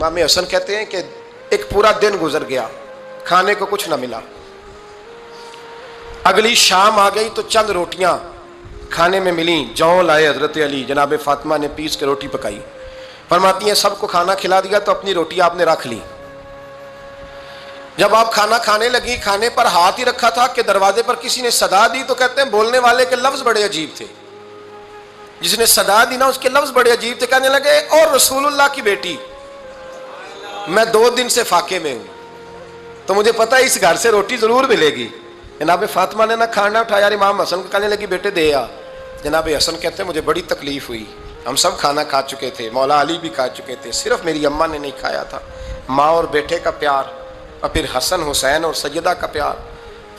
امام حسن کہتے ہیں کہ ایک پورا دن گزر گیا، کھانے کو کچھ نہ ملا. اگلی شام آ گئی تو چند روٹیاں کھانے میں ملیں. جوں لائے حضرت علی، جناب فاطمہ نے پیس کے روٹی پکائی. فرماتی ہیں سب کو کھانا کھلا دیا تو اپنی روٹی آپ نے رکھ لی. جب آپ کھانا کھانے لگی، کھانے پر ہاتھ ہی رکھا تھا کہ دروازے پر کسی نے صدا دی. تو کہتے ہیں بولنے والے کے لفظ بڑے عجیب تھے. جس نے صدا دی نا اس کے لفظ بڑے عجیب تھے. کہنے لگے اور رسول اللہ کی بیٹی، میں 2 دن سے فاقے میں ہوں، تو مجھے پتا ہے اس گھر سے روٹی ضرور ملے گی. جناب فاطمہ نے نہ کھانا اٹھایا. امام حسن کو کہنے لگی بیٹے دے آ. جناب حسن کہتے ہیں مجھے بڑی تکلیف ہوئی. ہم سب کھانا کھا چکے تھے، مولا علی بھی کھا چکے تھے، صرف میری اماں نے نہیں کھایا تھا. ماں اور بیٹے کا پیار، اور پھر حسن حسین اور سیدہ کا پیار.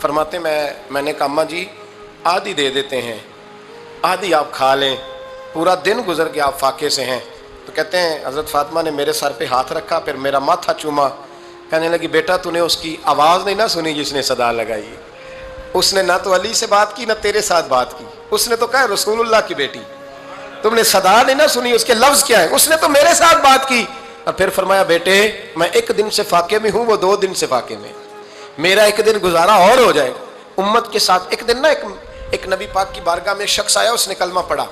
فرماتے میں نے کہا اماں جی آدھی دے دیتے ہیں، آدھی آپ کھا لیں، پورا دن گزر گیا آپ فاقے سے ہیں. تو کہتے ہیں حضرت فاطمہ نے میرے سر پہ ہاتھ رکھا، پھر میرا ماتھا چوما. کہنے لگی بیٹا تو نے اس کی آواز نہیں نہ سنی جس نے صدا لگائی. اس نے نہ تو علی سے بات کی نہ تیرے ساتھ بات کی. اس نے تو کہا رسول اللہ کی بیٹی. تم نے صدا نہیں نہ سنی، اس کے لفظ کیا ہے. اس نے تو میرے ساتھ بات کی. اور پھر فرمایا بیٹے میں 1 دن سے فاقے میں ہوں، وہ 2 دن سے فاقے میں. میرا 1 دن گزارا اور ہو جائے گا امت کے ساتھ. ایک دن نا ایک نبی پاک کی بارگاہ میں شخص آیا، اس نے کلمہ پڑھا.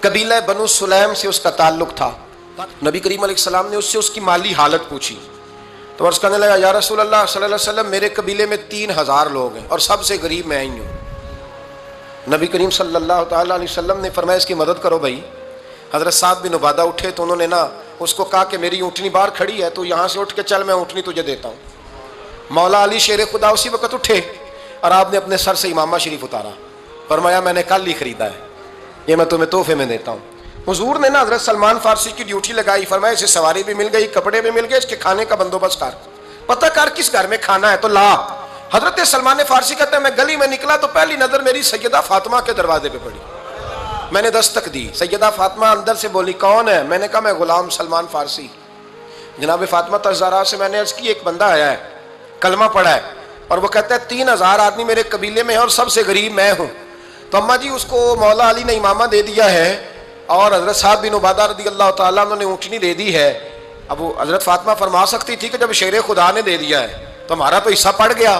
قبیلہ بنو سلیم سے اس کا تعلق تھا. نبی کریم علیہ السلام نے اس سے اس کی مالی حالت پوچھی. تو عرض کرنے لگا یا رسول اللہ صلی اللہ علیہ وسلم میرے قبیلے میں 3000 لوگ ہیں اور سب سے غریب میں ہی ہوں. نبی کریم صلی اللہ تعالیٰ علیہ وسلم نے فرمایا اس کی مدد کرو بھائی. حضرت سعد بن عبادہ اٹھے تو انہوں نے نا اس کو کہا کہ میری اونٹنی باہر کھڑی ہے تو یہاں سے اٹھ کے چل، میں اونٹنی تجھے دیتا ہوں. مولا علی شیر خدا اسی وقت اٹھے اور آپ نے اپنے سر سے امامہ شریف اتارا. فرمایا میں نے کل ہی خریدا ہے، یہ میں تمہیں تحفے میں دیتا ہوں. حضور نے نا حضرت سلمان فارسی کی ڈیوٹی لگائی. فرمایا اسے سواری بھی مل گئی، کپڑے بھی مل گئے، اس کے کھانے کا بندوبست کر، پتہ کر کس گھر میں کھانا ہے تو لا. حضرت سلمان فارسی کہتے ہیں میں گلی میں نکلا تو پہلی نظر میری سیدہ فاطمہ کے دروازے پہ پڑی. میں نے دستک دی. سیدہ فاطمہ اندر سے بولی کون ہے؟ میں نے کہا میں غلام سلمان فارسی. جناب فاطمہ تزارہ سے میں نے عرض کی ایک بندہ آیا ہے، کلمہ پڑھا ہے، اور وہ کہتا ہے 3000 آدمی میرے قبیلے میں ہیں اور سب سے غریب میں ہوں. تو اماں جی اس کو مولا علی نے امامہ دے دیا ہے اور حضرت سعد بن عبادہ رضی اللہ تعالیٰ عنہ نے اونٹنی دے دی ہے. اب وہ حضرت فاطمہ فرما سکتی تھی کہ جب شیر خدا نے دے دیا ہے تو ہمارا تو حصہ پڑ گیا.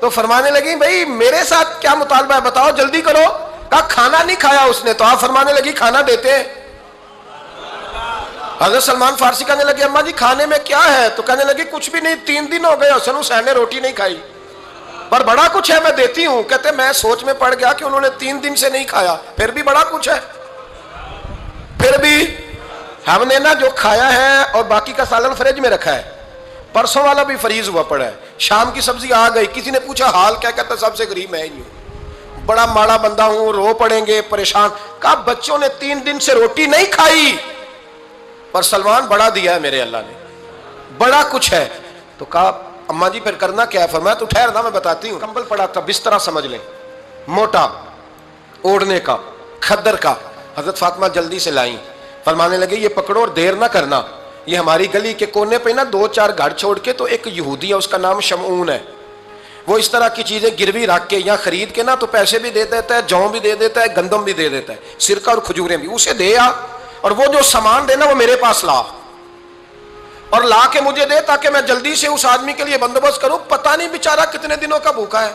تو فرمانے لگی بھائی میرے ساتھ کیا مطالبہ ہے بتاؤ جلدی کرو. کہا کھانا نہیں کھایا اس نے. تو آپ فرمانے لگی کھانا دیتے ہیں. حضرت سلمان فارسی کہنے لگے اماں جی کھانے میں کیا ہے؟ تو کہنے لگی کچھ بھی نہیں، 3 دن ہو گئے حسن حسین نے روٹی نہیں کھائی، پر بڑا کچھ ہے میں دیتی ہوں. کہتے میں سوچ میں پڑ گیا کہ انہوں نے 3 دن سے نہیں کھایا، پھر بھی بڑا کچھ ہے. پھر بھی ہم نے نا جو کھایا ہے اور باقی کا سالن فریج میں رکھا ہے، پرسوں والا بھی فریز ہوا پڑا ہے، شام کی سبزی آ گئی. کسی نے پوچھا حال کیا؟ کہتا سب سے غریب میں ہی ہوں، بڑا ماڑا بندہ ہوں، رو پڑیں گے پریشان. کہا بچوں نے 3 دن سے روٹی نہیں کھائی پر سلمان بڑا دیا ہے میرے اللہ نے، بڑا کچھ ہے. تو کہا اماں جی پھر کرنا کیا ہے؟ فرمایا تو ٹھہر نا میں بتاتی ہوں. کمبل پڑا تھا، بسترا سمجھ لیں، موٹا اوڑھنے کا، کھدر کا. حضرت فاطمہ جلدی سے لائیں. فرمانے لگے یہ پکڑو اور دیر نہ کرنا. یہ ہماری گلی کے کونے پہ نا 2-4 گھر چھوڑ کے تو ایک یہودی ہے، اس کا نام شمعون ہے، وہ اس طرح کی چیزیں گروی رکھ کے یا خرید کے نا تو پیسے بھی دے دیتا ہے، جوں بھی دے دیتا ہے، گندم بھی دے دیتا ہے، سرکہ اور کھجوریں بھی. اسے دے آ اور وہ جو سامان دینا وہ میرے پاس لا اور لا کے مجھے دے تاکہ میں جلدی سے اس آدمی کے لیے بندوبست کروں. پتہ نہیں بیچارہ کتنے دنوں کا بھوکا ہے،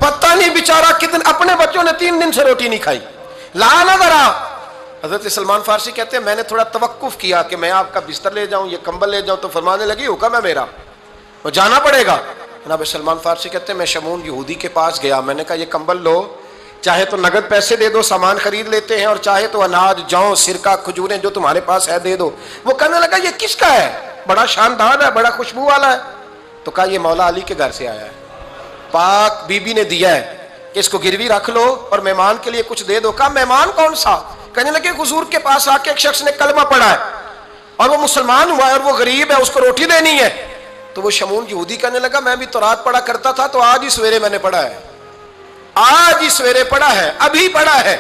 پتہ نہیں بیچارہ کتنے، اپنے بچوں نے 3 دن سے روٹی نہیں کھائی، لا نہ ذرا. حضرت سلمان فارسی کہتے ہیں میں نے تھوڑا توقف کیا کہ میں آپ کا بستر لے جاؤں، یہ کمبل لے جاؤں. تو فرمانے لگی حکم ہے میرا، وہ جانا پڑے گا. جناب سلمان فارسی کہتے ہیں میں شمعون یہودی کے پاس گیا. میں نے کہا یہ کمبل لو، چاہے تو نقد پیسے دے دو، سامان خرید لیتے ہیں، اور چاہے تو اناج، جوں، سرکہ، کھجوریں جو تمہارے پاس ہے دے دو. وہ کہنے لگا یہ کس کا ہے؟ بڑا شاندار ہے، بڑا خوشبو والا ہے. تو کہا یہ مولا علی کے گھر سے آیا ہے، پاک بی بی نے دیا ہے کہ اس کو گروی رکھ لو اور مہمان کے لیے کچھ دے دو. کہا مہمان کون سا؟ کہنے لگے حضور کے پاس آ کے ایک شخص نے کلمہ پڑھا ہے اور وہ مسلمان ہوا ہے اور وہ غریب ہے، اس کو روٹی دینی ہے. تو وہ شمعون یہودی کہنے لگا میں بھی تو رات پڑھا کرتا تھا، تو آج ہی سویرے میں نے پڑھا ہے، آج ہی سویرے پڑھا ہے، ابھی پڑھا ہے.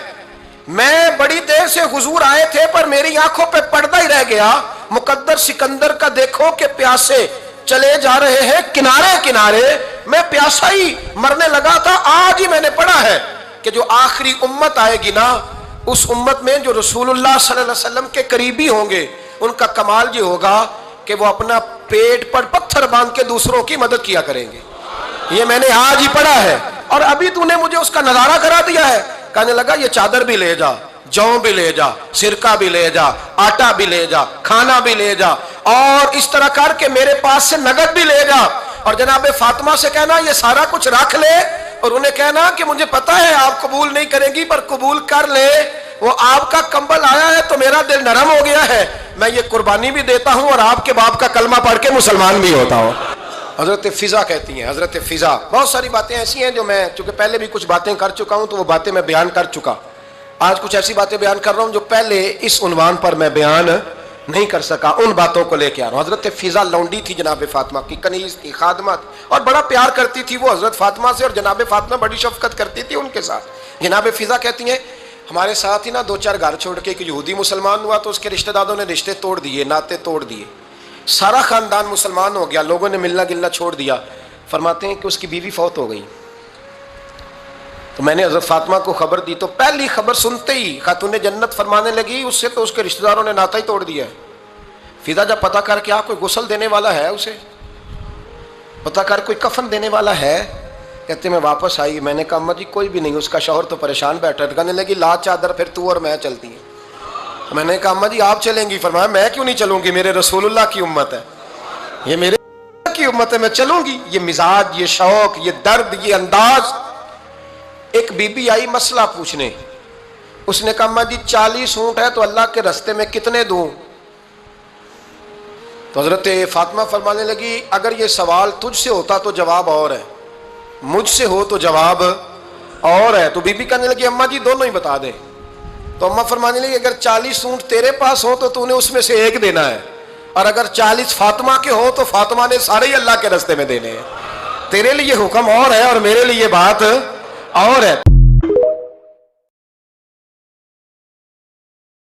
میں بڑی دیر سے حضور آئے تھے پر میری آنکھوں پہ پردہ ہی رہ گیا. مقدر سکندر کا دیکھو کہ پیاسے چلے جا رہے ہیں کنارے کنارے، میں پیاسا ہی مرنے لگا تھا، آج ہی میں نے پڑھا ہے کہ جو آخری امت آئے گی نا، اس امت میں جو رسول اللہ صلی اللہ علیہ وسلم کے قریبی ہوں گے ان کا کمال یہ ہوگا کہ وہ اپنا پیٹ پر پتھر باندھ کے دوسروں کی مدد کیا کریں گے. یہ میں نے آج ہی پڑھا ہے اور ابھی تو نے مجھے اس کا نظارہ کرا دیا ہے. کہنے لگا یہ چادر بھی لے جا, جو بھی لے جا, سرکہ بھی لے جا, آٹا بھی لے جا, کھانا بھی لے جا, اور اس طرح کر کے میرے پاس سے نقد بھی لے جا, اور جناب فاطمہ سے کہنا یہ سارا کچھ رکھ لے, اور انہیں کہنا کہ مجھے پتا ہے آپ قبول نہیں کریں گی پر قبول کر لے, وہ آپ کا کمبل آیا ہے تو میرا دل نرم ہو گیا ہے, میں یہ قربانی بھی دیتا ہوں اور آپ کے باپ کا کلمہ پڑھ کے مسلمان بھی ہوتا ہوں. حضرت فضا کہتی ہیں, حضرت فضا. بہت ساری باتیں ایسی ہیں جو میں چونکہ پہلے بھی کچھ باتیں کر چکا ہوں تو وہ باتیں میں بیان کر چکا. آج کچھ ایسی باتیں بیان کر رہا ہوں جو پہلے اس عنوان پر میں بیان نہیں کر سکا, ان باتوں کو لے کے آ رہا ہوں. حضرت فضا لونڈی تھی جناب فاطمہ کی, کنیز تھی, خادمہ تھی, اور بڑا پیار کرتی تھی وہ حضرت فاطمہ سے, اور جناب فاطمہ بڑی شفقت کرتی تھی ان کے ساتھ. جناب فضا کہتی ہیں ہمارے ساتھ ہی نا 2-4 گھر چھوڑ کے ایک یہودی مسلمان ہوا تو اس کے رشتہ داروں نے رشتے توڑ دیے, ناطے توڑ دیے, سارا خاندان مسلمان ہو گیا, لوگوں نے ملنا گلنا چھوڑ دیا. فرماتے ہیں کہ اس کی بیوی فوت ہو گئی. تو میں نے حضرت فاطمہ کو خبر دی تو پہلی خبر سنتے ہی خاتون جنت فرمانے لگی اس سے تو اس کے رشتہ داروں نے ناتا ہی توڑ دیا ہے. فضا جب پتہ کر کے کوئی غسل دینے والا ہے, اسے پتہ کر کوئی کفن دینے والا ہے, کہتے میں واپس آئی. میں نے کہا اماں جی کوئی بھی نہیں, اس کا شوہر تو پریشان بیٹھا ہے. کہنے لگی لا چادر پھر تو اور میں چلتی ہیں. میں نے کہا اماں جی آپ چلیں گی. فرمایا میں کیوں نہیں چلوں گی, میرے رسول اللہ کی امت ہے, یہ میرے کی امت ہے, میں چلوں گی. یہ مزاج, یہ شوق, یہ درد, یہ انداز. ایک بی بی آئی مسئلہ پوچھنے, اس نے کہا اماں جی 40 اونٹ ہے تو اللہ کے رستے میں کتنے دوں؟ تو حضرت فاطمہ فرمانے لگی اگر یہ سوال تجھ سے ہوتا تو جواب اور ہے, مجھ سے ہو تو جواب اور ہے. تو بی بی کہنے لگی اماں جی دونوں ہی بتا دیں. تو اماں فرمانے لگی اگر 40 اونٹ تیرے پاس ہو تو نے اس میں سے ایک دینا ہے, اور اگر 40 فاطمہ کے ہو تو فاطمہ نے سارے ہی اللہ کے رستے میں دینے ہیں. تیرے لیے حکم اور ہے اور میرے لیے بات اور ہے.